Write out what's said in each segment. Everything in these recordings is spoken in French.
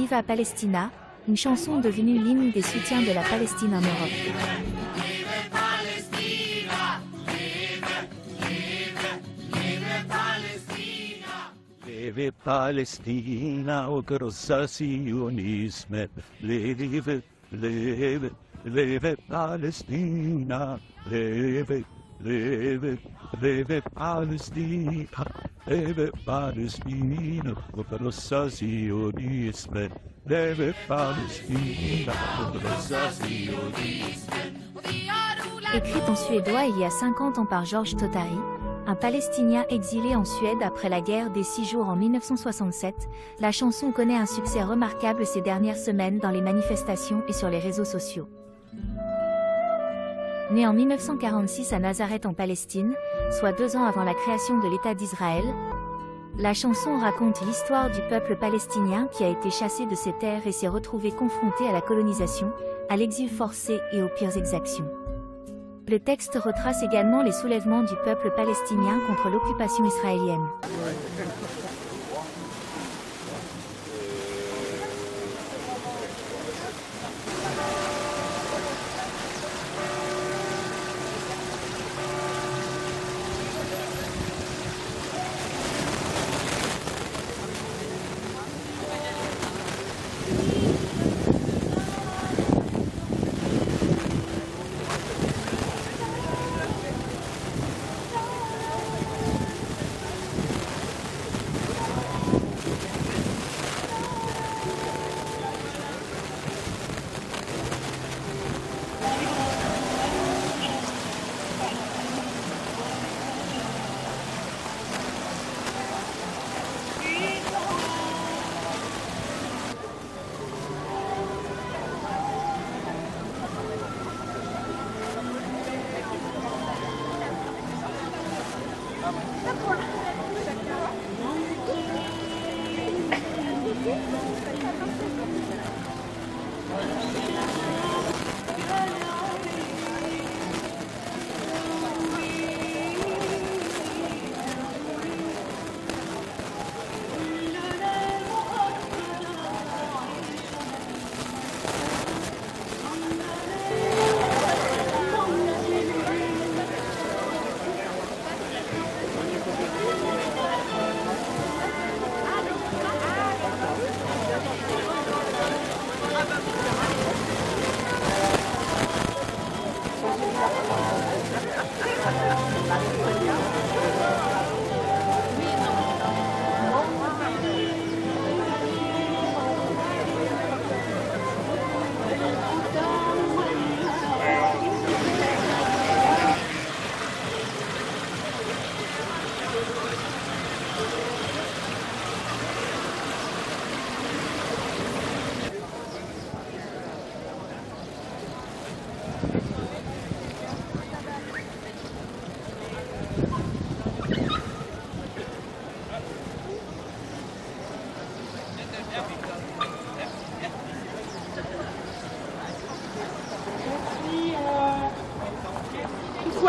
Viva Palestina, une chanson devenue l'hymne des soutiens de la Palestine en Europe. Leve Palestina, o grossa sionisme, leve, leve, leve Palestina, leve, leve, leve Palestina, leve Palestina, o grossa sionisme, leve Palestina, o grossa sionisme. Écrite en suédois il y a 50 ans par Georges Totari, un Palestinien exilé en Suède après la guerre des 6 jours en 1967, la chanson connaît un succès remarquable ces dernières semaines dans les manifestations et sur les réseaux sociaux. Né en 1946 à Nazareth en Palestine, soit 2 ans avant la création de l'État d'Israël, la chanson raconte l'histoire du peuple palestinien qui a été chassé de ses terres et s'est retrouvé confronté à la colonisation, à l'exil forcé et aux pires exactions. Le texte retrace également les soulèvements du peuple palestinien contre l'occupation israélienne.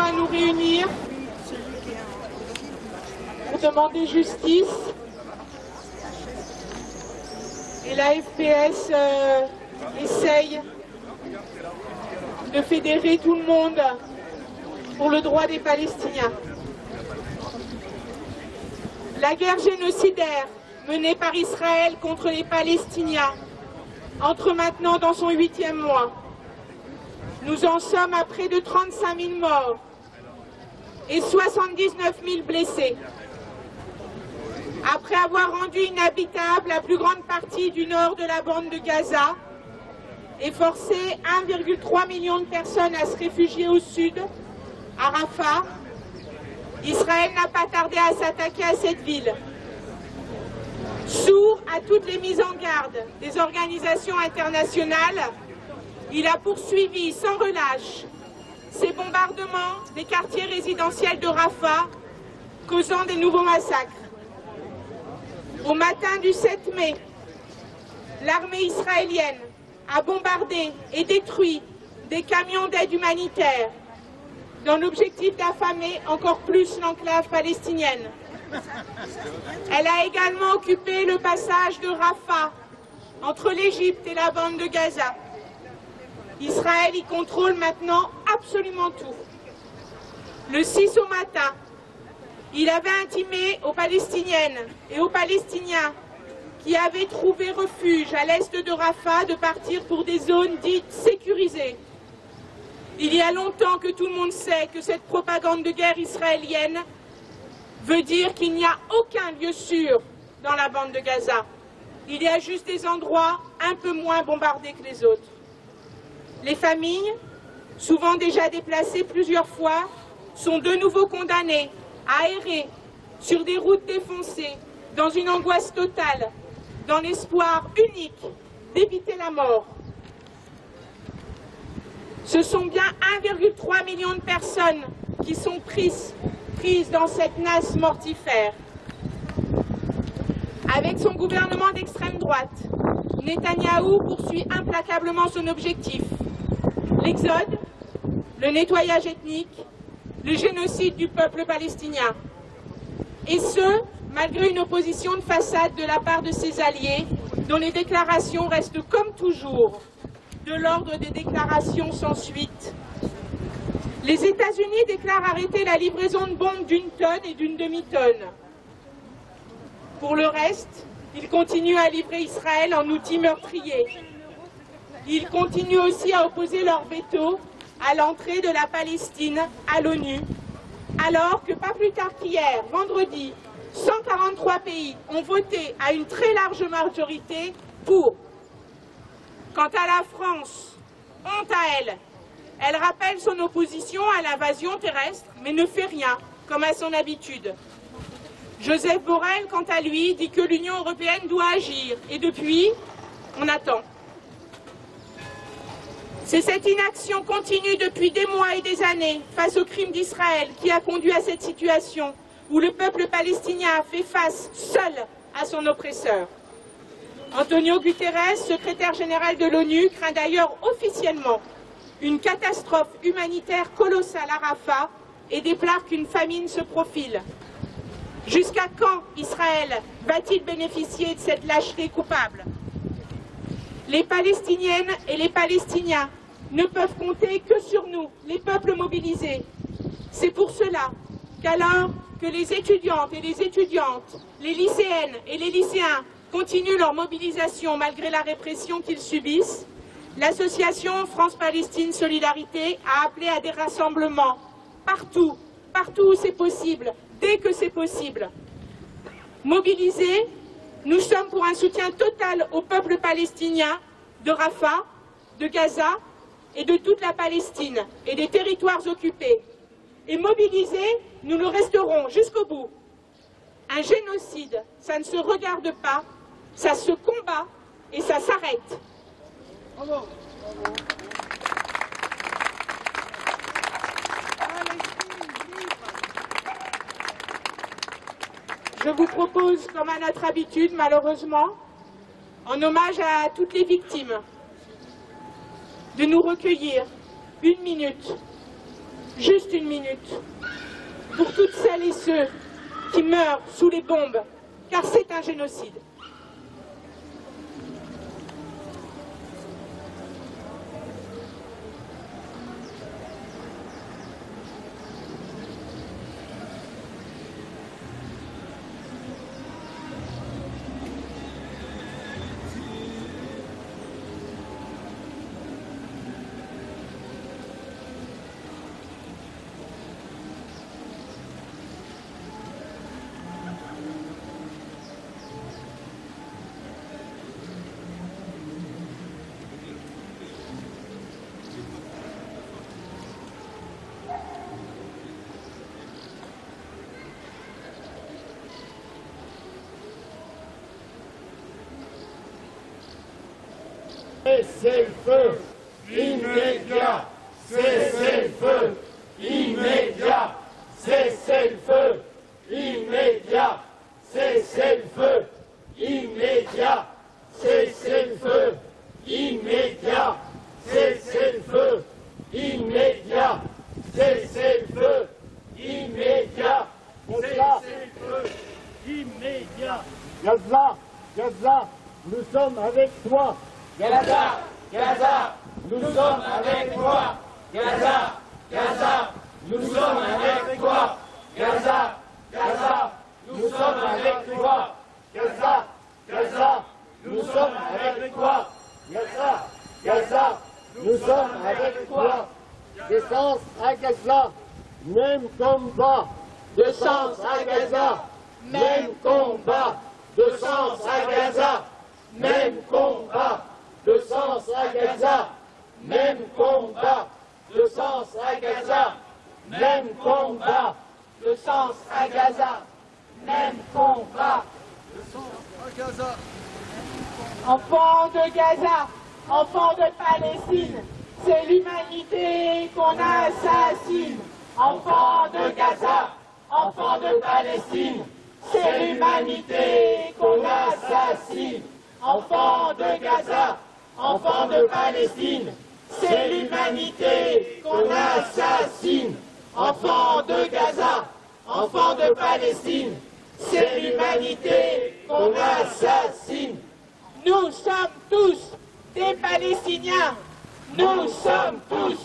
À nous réunir pour demander justice, et la FPS essaye de fédérer tout le monde pour le droit des Palestiniens. La guerre génocidaire menée par Israël contre les Palestiniens entre maintenant dans son 8e mois. Nous en sommes à près de 35 000 morts et 79 000 blessés. Après avoir rendu inhabitable la plus grande partie du nord de la bande de Gaza et forcé 1,3 million de personnes à se réfugier au sud, à Rafah, Israël n'a pas tardé à s'attaquer à cette ville. Sourd à toutes les mises en garde des organisations internationales, il a poursuivi sans relâche ces bombardements des quartiers résidentiels de Rafah, causant des nouveaux massacres. Au matin du 7 mai, l'armée israélienne a bombardé et détruit des camions d'aide humanitaire dans l'objectif d'affamer encore plus l'enclave palestinienne. Elle a également occupé le passage de Rafah entre l'Égypte et la bande de Gaza. Israël y contrôle maintenant absolument tout. Le 6 au matin, il avait intimé aux Palestiniennes et aux Palestiniens qui avaient trouvé refuge à l'est de Rafah de partir pour des zones dites sécurisées. Il y a longtemps que tout le monde sait que cette propagande de guerre israélienne veut dire qu'il n'y a aucun lieu sûr dans la bande de Gaza. Il y a juste des endroits un peu moins bombardés que les autres. Les familles, souvent déjà déplacées plusieurs fois, sont de nouveau condamnées à errer sur des routes défoncées, dans une angoisse totale, dans l'espoir unique d'éviter la mort. Ce sont bien 1,3 million de personnes qui sont prises dans cette nasse mortifère. Avec son gouvernement d'extrême droite, Netanyahou poursuit implacablement son objectif. L'exode, le nettoyage ethnique, le génocide du peuple palestinien. Et ce, malgré une opposition de façade de la part de ses alliés, dont les déclarations restent comme toujours de l'ordre des déclarations sans suite. Les États-Unis déclarent arrêter la livraison de bombes d'1 tonne et d'1 demi-tonne. Pour le reste, ils continuent à livrer Israël en outils meurtriers. Ils continuent aussi à opposer leur veto à l'entrée de la Palestine à l'ONU, alors que pas plus tard qu'hier, vendredi, 143 pays ont voté à une très large majorité pour. Quant à la France, honte à elle, elle rappelle son opposition à l'invasion terrestre, mais ne fait rien, comme à son habitude. Joseph Borrell, quant à lui, dit que l'Union européenne doit agir, et depuis, on attend. C'est cette inaction continue depuis des mois et des années face aux crimes d'Israël qui a conduit à cette situation où le peuple palestinien a fait face seul à son oppresseur. Antonio Guterres, secrétaire général de l'ONU, craint d'ailleurs officiellement une catastrophe humanitaire colossale à Rafah et déplore qu'une famine se profile. Jusqu'à quand Israël va-t-il bénéficier de cette lâcheté coupable? Les Palestiniennes et les Palestiniens ne peuvent compter que sur nous, les peuples mobilisés. C'est pour cela qu'alors que les étudiantes et les étudiantes, les lycéennes et les lycéens continuent leur mobilisation malgré la répression qu'ils subissent, l'association France-Palestine Solidarité a appelé à des rassemblements partout où c'est possible, dès que c'est possible. Mobilisés, nous sommes pour un soutien total au peuple palestinien de Rafah, de Gaza et de toute la Palestine et des territoires occupés. Et mobilisés, nous le resterons jusqu'au bout. Un génocide, ça ne se regarde pas, ça se combat et ça s'arrête. Bravo. Je vous propose, comme à notre habitude, malheureusement, en hommage à toutes les victimes, de nous recueillir 1 minute, juste 1 minute, pour toutes celles et ceux qui meurent sous les bombes, car c'est un génocide. Cessez-le-feu immédiat, cessez-le-feu immédiat, cessez-le-feu immédiat, cessez-le-feu immédiat, cessez-le-feu immédiat, cessez-le-feu immédiat, cessez-le-feu immédiat, cessez-le-feu immédiat. Gaza, Gaza, nous sommes avec toi. Gaza, Gaza, nous sommes avec toi. Gaza, Gaza, nous sommes avec toi. Gaza, Gaza, nous sommes avec toi. Gaza, Gaza, nous sommes avec toi. Gaza, Gaza, nous sommes avec toi. Défense à Gaza, même combat. Défense à Gaza, même combat. Défense à Gaza, même combat. Défense à Gaza, même combat. Défense à Gaza, même combat. Défense à Gaza, même combat. Enfants de Gaza, enfants de Palestine, c'est l'humanité qu'on assassine. Enfants de Gaza, enfants de Palestine, c'est l'humanité qu'on assassine. Enfants de Gaza, enfants de Palestine, c'est l'humanité qu'on assassine. Enfants de Gaza, enfants de Palestine, c'est l'humanité qu'on assassine. Nous sommes tous des Palestiniens. Nous sommes tous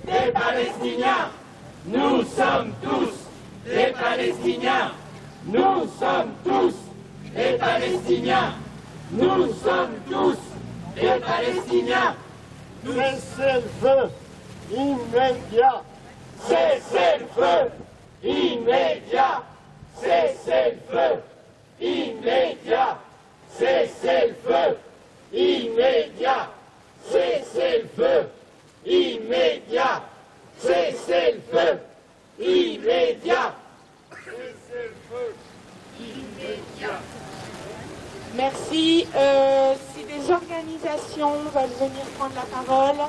des Palestiniens. Nous sommes tous des Palestiniens. Nous sommes tous des Palestiniens. Nous sommes tous des Palestiniens. Cessez le feu immédiat. Cessez le feu immédiat. Cessez le feu immédiat. Cessez le feu immédiat. Cessez le feu immédiat. Cessez le feu immédiat. Cessez le feu immédiat. Merci. Si des organisations veulent venir prendre la parole.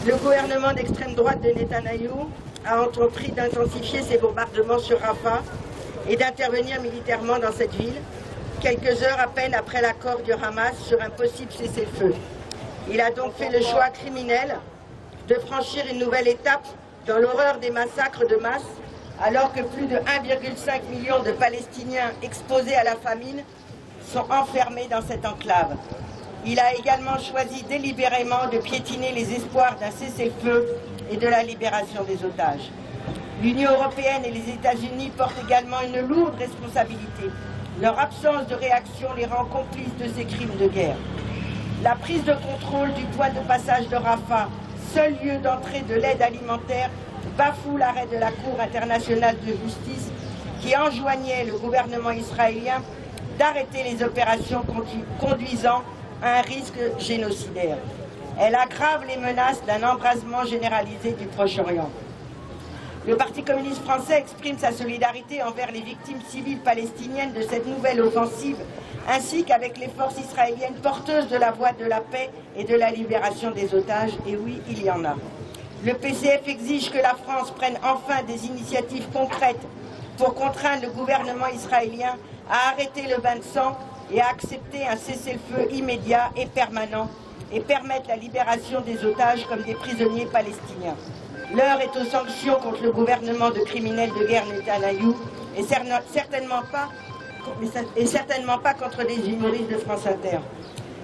Le gouvernement d'extrême droite de Netanyahou a entrepris d'intensifier ses bombardements sur Rafah et d'intervenir militairement dans cette ville, quelques heures à peine après l'accord du Hamas sur un possible cessez-le-feu. Il a donc fait le choix criminel de franchir une nouvelle étape dans l'horreur des massacres de masse, alors que plus de 1,5 million de Palestiniens exposés à la famine sont enfermés dans cette enclave. Il a également choisi délibérément de piétiner les espoirs d'un cessez-le-feu et de la libération des otages. L'Union européenne et les États-Unis portent également une lourde responsabilité. Leur absence de réaction les rend complices de ces crimes de guerre. La prise de contrôle du point de passage de Rafah, seul lieu d'entrée de l'aide alimentaire, bafoue l'arrêt de la Cour internationale de justice qui enjoignait le gouvernement israélien d'arrêter les opérations conduisant à un risque génocidaire. Elle aggrave les menaces d'un embrasement généralisé du Proche-Orient. Le Parti communiste français exprime sa solidarité envers les victimes civiles palestiniennes de cette nouvelle offensive, ainsi qu'avec les forces israéliennes porteuses de la voie de la paix et de la libération des otages, et oui, il y en a. Le PCF exige que la France prenne enfin des initiatives concrètes pour contraindre le gouvernement israélien à arrêter le bain de sang et à accepter un cessez-le-feu immédiat et permanent et permettre la libération des otages comme des prisonniers palestiniens. L'heure est aux sanctions contre le gouvernement de criminels de guerre Netanyahou et certainement pas contre des humoristes de France Inter.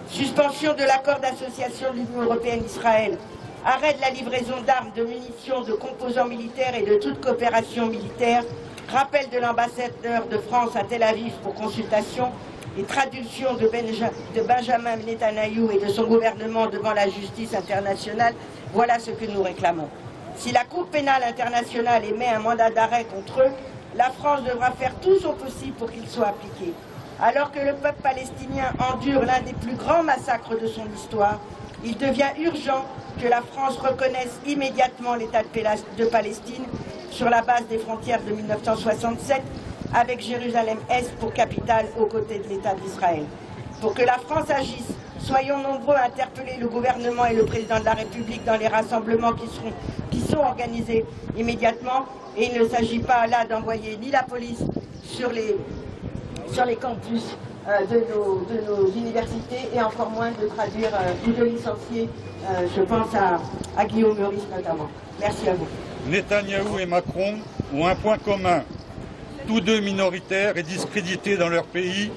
Suspension de l'accord d'association de l'Union européenne-Israël, arrêt de la livraison d'armes, de munitions, de composants militaires et de toute coopération militaire, rappel de l'ambassadeur de France à Tel Aviv pour consultation et traduction de Benjamin Netanyahou et de son gouvernement devant la justice internationale, voilà ce que nous réclamons. Si la Cour pénale internationale émet un mandat d'arrêt contre eux, la France devra faire tout son possible pour qu'il soit appliqué. Alors que le peuple palestinien endure l'un des plus grands massacres de son histoire, il devient urgent que la France reconnaisse immédiatement l'État de Palestine sur la base des frontières de 1967, avec Jérusalem-Est pour capitale aux côtés de l'État d'Israël. Pour que la France agisse, soyons nombreux à interpeller le gouvernement et le président de la République dans les rassemblements qui sont organisés immédiatement. Et il ne s'agit pas là d'envoyer ni la police sur les campus de nos universités et encore moins de traduire ou de licencier, je pense à Guillaume Meurice notamment. Merci à vous. Netanyahou et Macron ont un point commun. Tous deux minoritaires et discrédités dans leur pays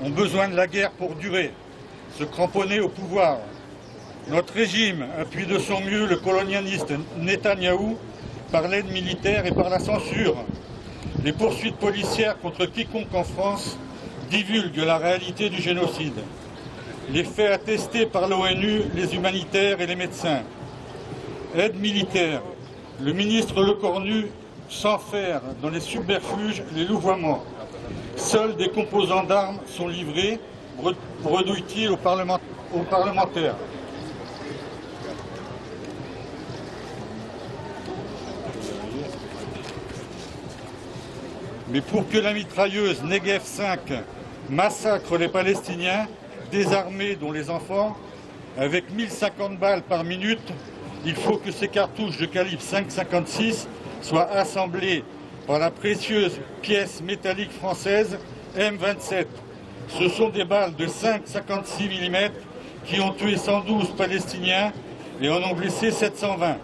ont besoin de la guerre pour durer. se cramponner au pouvoir. Notre régime appuie de son mieux le colonialiste Netanyahou par l'aide militaire et par la censure. Les poursuites policières contre quiconque en France divulguent la réalité du génocide. Les faits attestés par l'ONU, les humanitaires et les médecins. Aide militaire. Le ministre Lecornu s'enferre dans les subterfuges, les louvoiements. Seuls des composants d'armes sont livrés, redoutent-ils aux parlementaires. Mais pour que la mitrailleuse Negev 5 massacre les Palestiniens, désarmés dont les enfants, avec 1050 balles par minute, il faut que ces cartouches de calibre 5,56 soient assemblées par la précieuse pièce métallique française M27. Ce sont des balles de 5,56 mm qui ont tué 112 Palestiniens et en ont blessé 720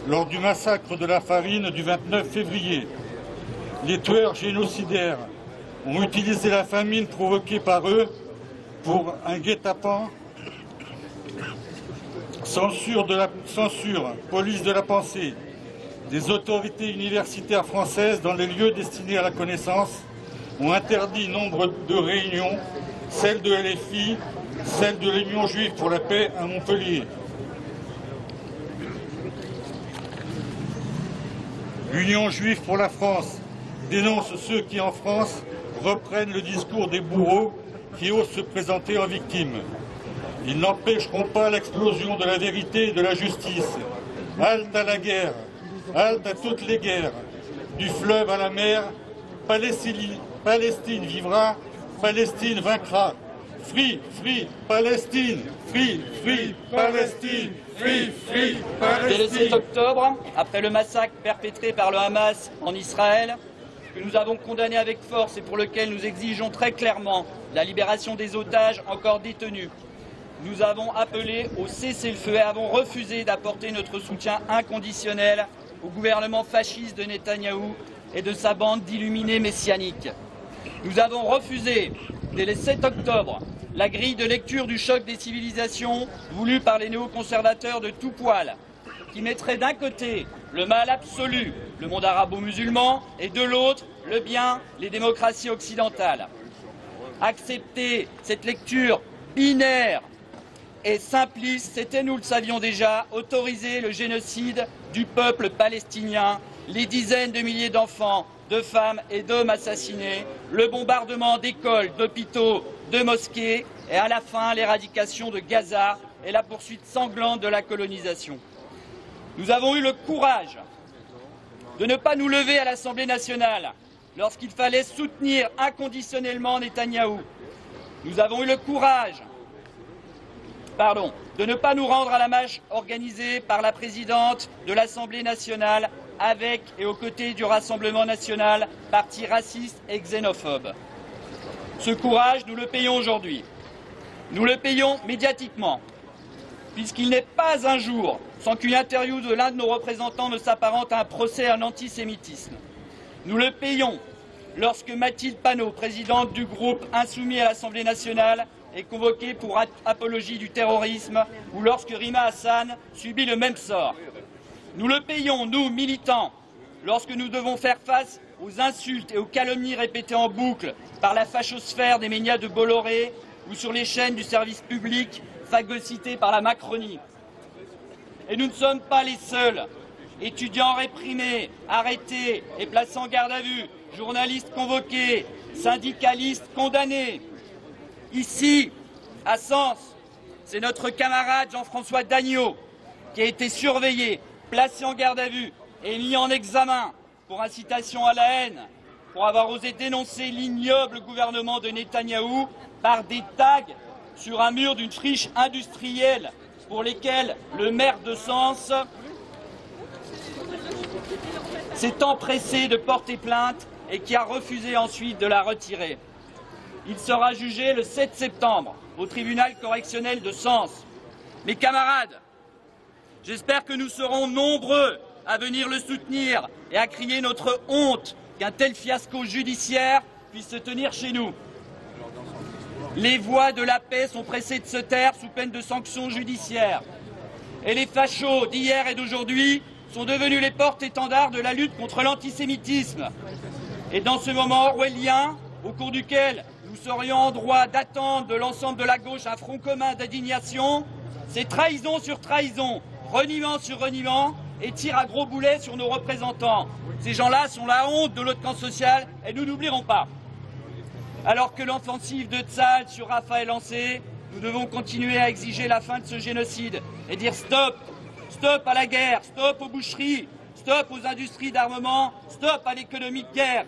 lors du massacre de la Farine du 29 février. Les tueurs génocidaires ont utilisé la famine provoquée par eux pour un guet-apens, censure, police de la pensée, des autorités universitaires françaises dans les lieux destinés à la connaissance ont interdit nombre de réunions, celle de LFI, celle de l'Union juive pour la paix à Montpellier. L'Union juive pour la France dénonce ceux qui, en France, reprennent le discours des bourreaux qui osent se présenter en victimes. Ils n'empêcheront pas l'explosion de la vérité et de la justice. Halte à la guerre, halte à toutes les guerres, du fleuve à la mer, Palestine vivra, Palestine vaincra. Free, free, Palestine, free, free, Palestine, free, free, Palestine. Dès le 7 octobre, après le massacre perpétré par le Hamas en Israël, que nous avons condamné avec force et pour lequel nous exigeons très clairement la libération des otages encore détenus. Nous avons appelé au cessez-le-feu et avons refusé d'apporter notre soutien inconditionnel au gouvernement fasciste de Netanyahou et de sa bande d'illuminés messianiques. Nous avons refusé, dès le 7 octobre, la grille de lecture du choc des civilisations voulue par les néoconservateurs de tout poil, qui mettrait d'un côté le mal absolu, le monde arabo-musulman, et de l'autre, le bien, les démocraties occidentales. Accepter cette lecture binaire et simpliste, c'était, nous le savions déjà, autoriser le génocide du peuple palestinien, les dizaines de milliers d'enfants, de femmes et d'hommes assassinés, le bombardement d'écoles, d'hôpitaux, de mosquées, et à la fin, l'éradication de Gaza et la poursuite sanglante de la colonisation. Nous avons eu le courage de ne pas nous lever à l'Assemblée nationale lorsqu'il fallait soutenir inconditionnellement Netanyahou. Nous avons eu le courage de ne pas nous rendre à la marche organisée par la présidente de l'Assemblée nationale avec et aux côtés du Rassemblement national, parti raciste et xénophobe. Ce courage, nous le payons aujourd'hui. Nous le payons médiatiquement, puisqu'il n'est pas un jour sans qu'une interview de l'un de nos représentants ne s'apparente à un procès à l'antisémitisme. Nous le payons lorsque Mathilde Panot, présidente du groupe Insoumis à l'Assemblée nationale, est convoquée pour apologie du terrorisme, ou lorsque Rima Hassan subit le même sort. Nous le payons, nous, militants, lorsque nous devons faire face aux insultes et aux calomnies répétées en boucle par la fachosphère des médias de Bolloré ou sur les chaînes du service public phagocytées par la Macronie. Et nous ne sommes pas les seuls. Étudiants réprimés, arrêtés et placés en garde à vue, journalistes convoqués, syndicalistes condamnés. Ici, à Sens, c'est notre camarade Jean-François Dagneau qui a été surveillé, placé en garde à vue et mis en examen pour incitation à la haine, pour avoir osé dénoncer l'ignoble gouvernement de Netanyahou par des tags sur un mur d'une friche industrielle pour lesquels le maire de Sens s'est empressé de porter plainte et qui a refusé ensuite de la retirer. Il sera jugé le 7 septembre au tribunal correctionnel de Sens. Mes camarades, j'espère que nous serons nombreux à venir le soutenir et à crier notre honte qu'un tel fiasco judiciaire puisse se tenir chez nous. Les voix de la paix sont pressées de se taire sous peine de sanctions judiciaires. Et les fachos d'hier et d'aujourd'hui sont devenus les porte-étendards de la lutte contre l'antisémitisme. Et dans ce moment orwellien, au cours duquel nous serions en droit d'attendre de l'ensemble de la gauche un front commun d'indignation, c'est trahison sur trahison, reniement sur reniement, et tir à gros boulets sur nos représentants. Ces gens-là sont la honte de notre camp social et nous n'oublierons pas. Alors que l'offensive de Tsahal sur Rafah est lancée, nous devons continuer à exiger la fin de ce génocide et dire stop, stop à la guerre, stop aux boucheries, stop aux industries d'armement, stop à l'économie de guerre,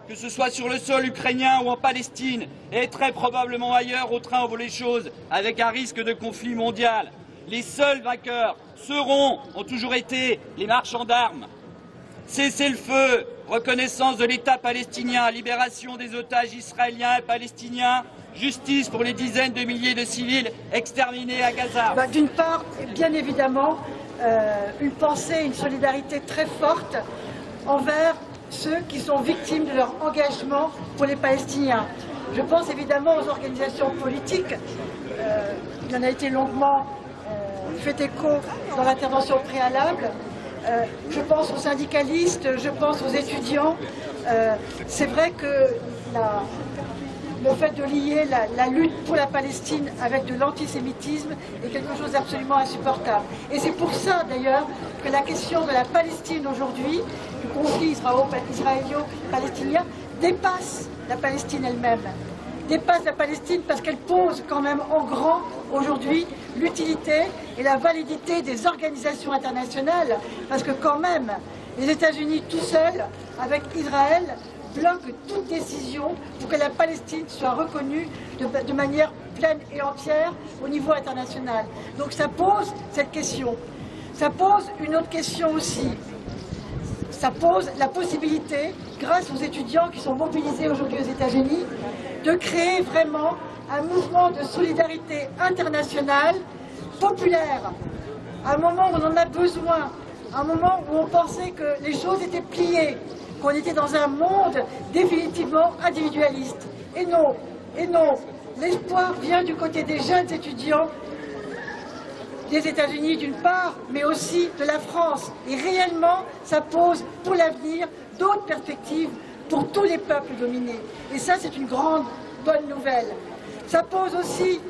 que ce soit sur le sol ukrainien ou en Palestine, et très probablement ailleurs au train où vont les choses, avec un risque de conflit mondial. Les seuls vainqueurs ont toujours été les marchands d'armes. Cessez-le-feu, reconnaissance de l'État palestinien, libération des otages israéliens et palestiniens, justice pour les dizaines de milliers de civils exterminés à Gaza. D'une part, bien évidemment, une pensée, une solidarité très forte envers ceux qui sont victimes de leur engagement pour les Palestiniens. Je pense évidemment aux organisations politiques. Il en a été longuement fait écho dans l'intervention préalable. Je pense aux syndicalistes, je pense aux étudiants. C'est vrai que le fait de lier la lutte pour la Palestine avec de l'antisémitisme est quelque chose d'absolument insupportable. Et c'est pour ça d'ailleurs que la question de la Palestine aujourd'hui, du conflit israélo-palestinien, dépasse la Palestine elle-même. Dépasse la Palestine parce qu'elle pose quand même en grand aujourd'hui l'utilité et la validité des organisations internationales, parce que quand même les États-Unis tout seuls, avec Israël, bloquent toute décision pour que la Palestine soit reconnue de manière pleine et entière au niveau international. Donc ça pose cette question. Ça pose une autre question aussi. Ça pose la possibilité, grâce aux étudiants qui sont mobilisés aujourd'hui aux États-Unis, de créer vraiment un mouvement de solidarité internationale populaire, à un moment où on en a besoin, à un moment où on pensait que les choses étaient pliées, qu'on était dans un monde définitivement individualiste. Et non, l'espoir vient du côté des jeunes étudiants des États-Unis d'une part, mais aussi de la France. Et réellement, ça pose pour l'avenir d'autres perspectives pour tous les peuples dominés. Et ça, c'est une grande bonne nouvelle. Ça pose aussi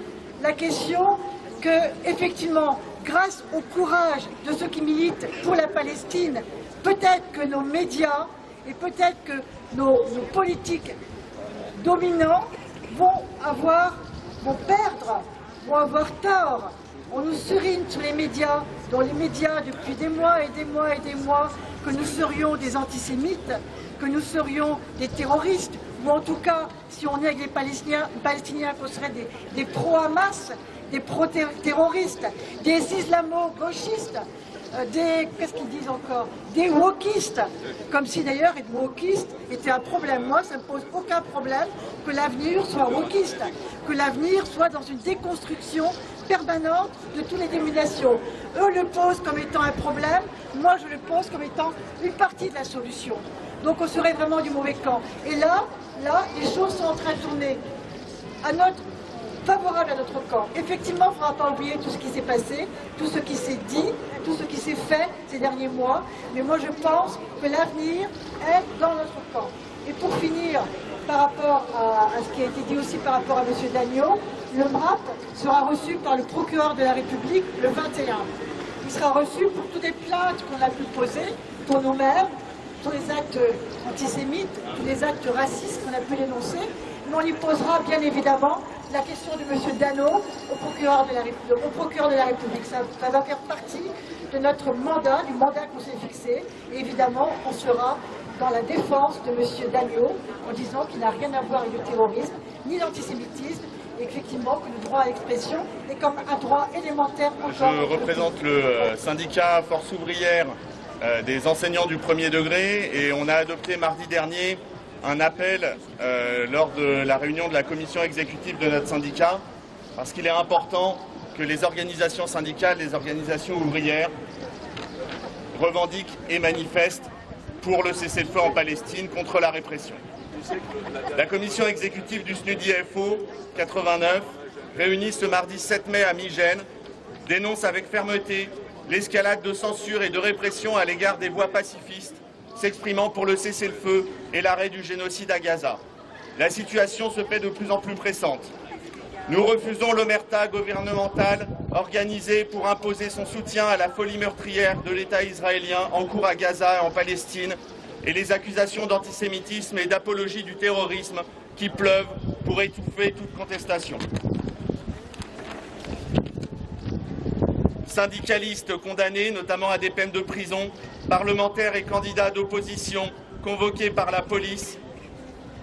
la question que, effectivement, grâce au courage de ceux qui militent pour la Palestine, peut-être que nos médias et peut-être que nos politiques dominants vont avoir tort. On nous serine sur les médias, dans les médias depuis des mois et des mois et des mois, que nous serions des antisémites, que nous serions des terroristes, ou en tout cas, si on est avec les Palestiniens, qu'on serait des pro-Hamas, des pro-terroristes, des islamo-gauchistes, qu'est-ce qu'ils disent encore, des wokistes, comme si d'ailleurs être wokiste était un problème. Moi, ça ne me pose aucun problème que l'avenir soit wokiste, que l'avenir soit dans une déconstruction permanente de toutes les dominations. Eux le posent comme étant un problème, moi je le pose comme étant une partie de la solution. Donc on serait vraiment du mauvais camp. Et là, les choses sont en train de tourner favorable à notre camp. Effectivement, il ne faudra pas oublier tout ce qui s'est passé, tout ce qui s'est dit, tout ce qui s'est fait ces derniers mois. Mais moi, je pense que l'avenir est dans notre camp. Et pour finir, par rapport à ce qui a été dit aussi par rapport à M. Dagneau, le MRAP sera reçu par le procureur de la République le 21. Il sera reçu pour toutes les plaintes qu'on a pu poser pour nos maires, tous les actes antisémites, tous les actes racistes qu'on a pu dénoncer. Mais on lui posera bien évidemment la question de M. Dano au procureur de la République. Ça va faire partie de notre mandat, du mandat qu'on s'est fixé. Et évidemment, on sera dans la défense de M. Dagneau en disant qu'il n'a rien à voir avec le terrorisme, ni l'antisémitisme, et effectivement que le droit à l'expression est comme un droit élémentaire. Je représente le syndicat Force ouvrière des enseignants du premier degré et on a adopté mardi dernier un appel lors de la réunion de la commission exécutive de notre syndicat, parce qu'il est important que les organisations syndicales, les organisations ouvrières revendiquent et manifestent pour le cessez-le-feu en Palestine contre la répression. La commission exécutive du SNUDI-FO 89, réunie ce mardi 7 mai à Migène, dénonce avec fermeté l'escalade de censure et de répression à l'égard des voix pacifistes s'exprimant pour le cessez-le-feu et l'arrêt du génocide à Gaza. La situation se fait de plus en plus pressante. Nous refusons l'omerta gouvernementale organisée pour imposer son soutien à la folie meurtrière de l'État israélien en cours à Gaza et en Palestine et les accusations d'antisémitisme et d'apologie du terrorisme qui pleuvent pour étouffer toute contestation. Syndicalistes condamnés, notamment à des peines de prison, parlementaires et candidats d'opposition convoqués par la police,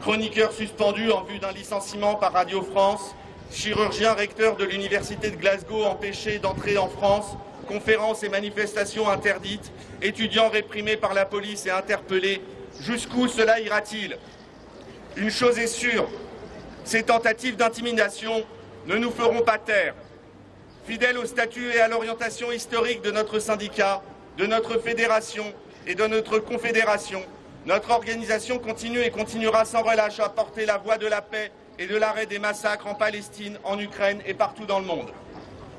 chroniqueurs suspendus en vue d'un licenciement par Radio France, chirurgien recteur de l'université de Glasgow empêché d'entrer en France, conférences et manifestations interdites, étudiants réprimés par la police et interpellés. Jusqu'où cela ira-t-il? Une chose est sûre, ces tentatives d'intimidation ne nous feront pas taire. Fidèles au statut et à l'orientation historique de notre syndicat, de notre fédération et de notre confédération, notre organisation continue et continuera sans relâche à porter la voix de la paix et de l'arrêt des massacres en Palestine, en Ukraine et partout dans le monde.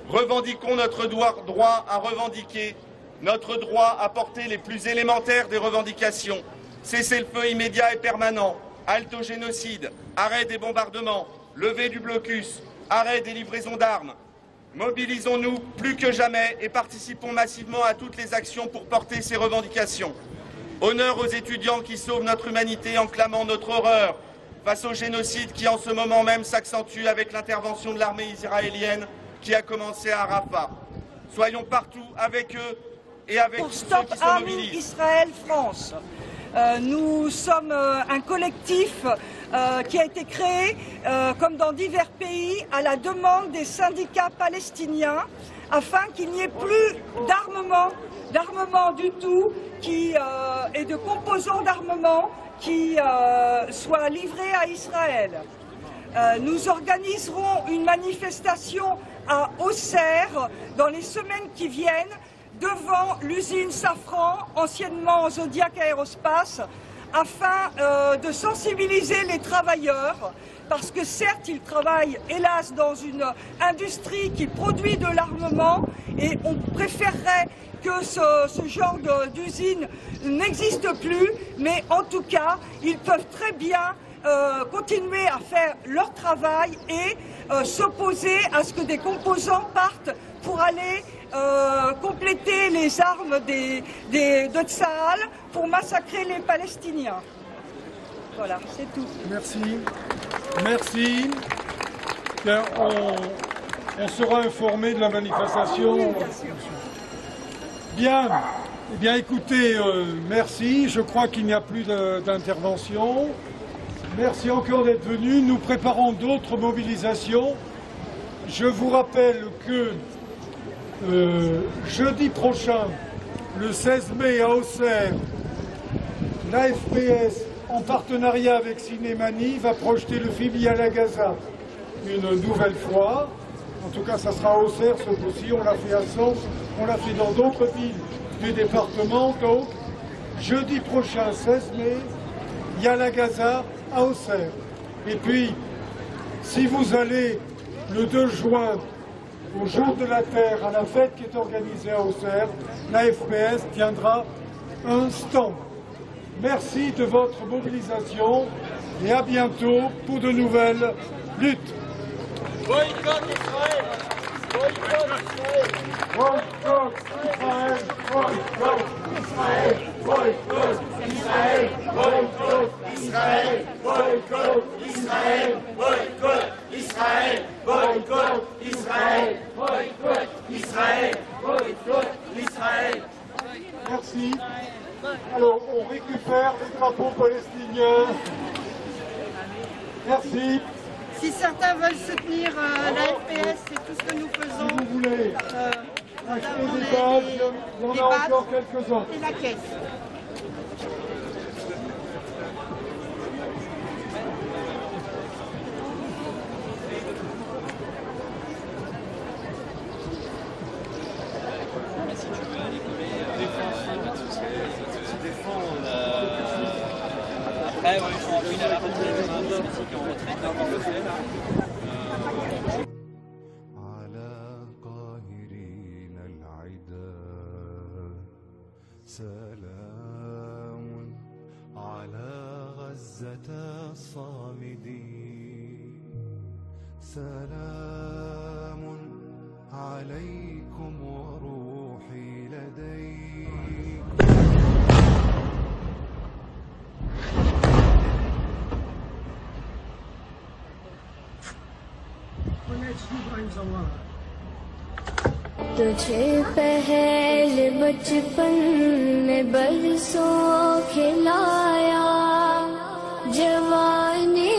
Revendiquons notre droit à revendiquer, notre droit à porter les plus élémentaires des revendications, cessez-le-feu immédiat et permanent, halte au génocide, arrêt des bombardements, levée du blocus, arrêt des livraisons d'armes. Mobilisons-nous plus que jamais et participons massivement à toutes les actions pour porter ces revendications. Honneur aux étudiants qui sauvent notre humanité en clamant notre horreur face au génocide qui en ce moment même s'accentue avec l'intervention de l'armée israélienne qui a commencé à Rafah. Soyons partout avec eux et avec tous ceux qui se mobilisent. Israël France. Nous sommes un collectif qui a été créé, comme dans divers pays, à la demande des syndicats palestiniens, afin qu'il n'y ait plus d'armement du tout, et de composants d'armement qui soient livrés à Israël. Nous organiserons une manifestation à Auxerre dans les semaines qui viennent, devant l'usine Safran, anciennement Zodiac Aérospace, afin de sensibiliser les travailleurs, parce que certes, ils travaillent, hélas, dans une industrie qui produit de l'armement, et on préférerait que ce genre d'usine n'existe plus, mais en tout cas, ils peuvent très bien continuer à faire leur travail et s'opposer à ce que des composants partent pour aller compléter les armes de Tsahal pour massacrer les Palestiniens. Voilà, c'est tout. Merci. Merci. Bien, on sera informé de la manifestation. Bien. Eh bien, écoutez, merci. Je crois qu'il n'y a plus d'intervention. Merci encore d'être venus. Nous préparons d'autres mobilisations. Je vous rappelle que jeudi prochain, le 16 mai à Auxerre, l'AFPS, en partenariat avec Cinémanie, va projeter le film Yala Gaza une nouvelle fois. En tout cas, ça sera à Auxerre ce coup-ci. On l'a fait à Sens, on l'a fait dans d'autres villes du département. Donc, jeudi prochain, 16 mai, Yala Gaza à Auxerre. Et puis, si vous allez le 2 juin, au jour de la Terre, à la fête qui est organisée à Auxerre, la FPS tiendra un stand. Merci de votre mobilisation et à bientôt pour de nouvelles luttes. Boycott Israël! Boycott Israël! Boycott Israël! Boycott Israël! Boycott Israël! Boycott Israël! Boycott Israël! Boycott Israël! Boycott Israël! Boycott Israël! Merci. Alors, on récupère les drapeaux palestiniens. Merci. Si certains veulent soutenir l'AFPS, c'est tout ce que nous faisons. Si vous voulez acheter des badges, il y en a encore quelques-uns. Et la caisse. Après, ils sont en à la retraite, ceux qui ont retraite, donc on le fait. سلام على غزة الصامدين سلام عليكم وروحي لديكم तुझे पहले बचपन में बरसों खिलाया जवानी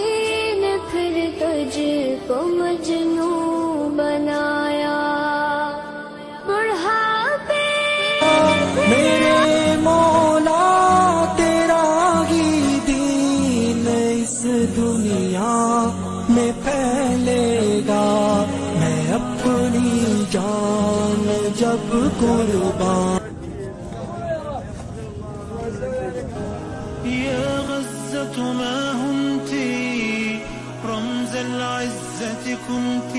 ने फिर तुझको मजनू बनाया बुढ़ापे मेरे मौला तेरा ही दीन इस दुनिया में फैलेगा मैं अपनी जान जब कुर्बान يا غزة ما هنت رمز العزة كنت